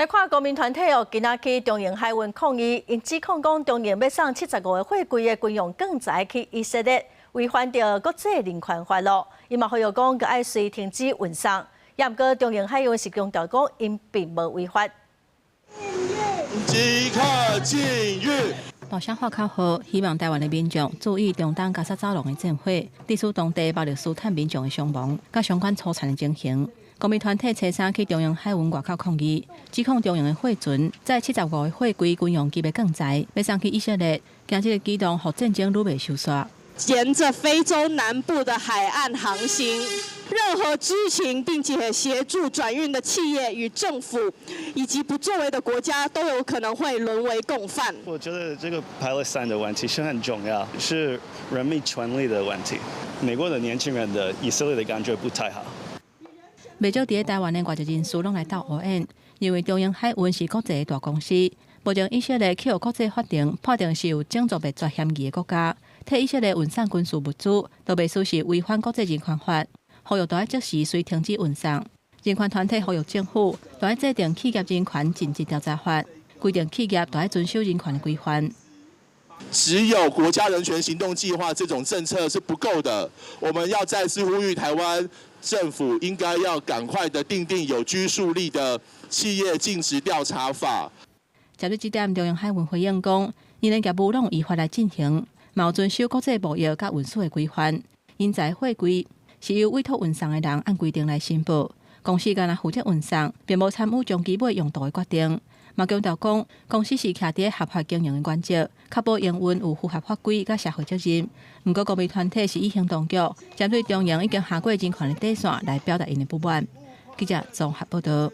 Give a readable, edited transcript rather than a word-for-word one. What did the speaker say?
来看公民团体哦，今仔去中营海运抗议，因指控讲中营要送75个货柜的军用钢材去以色列，违反着国际人权法律。伊嘛呼吁讲，佮爱随停止运送。也毋过中营海运是强调讲，因并无违法。即刻禁运。大声喊口号，希望台湾的民众注意中东加沙走廊的战火，致使当地暴力斯坦民众的伤亡，甲相关摧残的情形。公民团体车衫去中央海运外口抗议，指控中央的货船载75个货柜军用级的钢材，要送去以色列。今日的举动，互战争愈未收煞。沿着非洲南部的海岸航行，任何知情并且协助转运的企业与政府，以及不作为的国家，都有可能会沦为共犯。我觉得这个 Palestine 的问题是很重要，是人民权利的问题。美国的年轻人的以色列的感觉不太好。不少伫台湾的外籍人士拢来到乌燕，因为中央海运是国际的大公司，目前以色列去予国际法庭判定是有种族灭绝嫌疑的国家，替以色列运送军事物资，都被属是违反国际人权法，呼吁要即时随停止运送。人权团体呼吁政府要制定企业人权尽职调查法，规定企业要遵守人权的规范。只有国家人权行动计划这种政策是不够的，我们要再次呼吁台湾政府应该要赶快的订定有拘束力的企业尽职调查法。针对这点，中央海运回应讲，因的业务拢依法来进行，嘛有遵守国际贸易甲运输的规范。因在货柜是由委托运送的人按规定来申报，公司干那负责运送，并无参与将基本用途的决定。嘛强调讲，公司是徛伫合法经营的原则，确保营运有符合法规甲社会责任。不过，公民团体是以行动局针对中央已经下过人权的底线来表达因的不满。记者综合报道。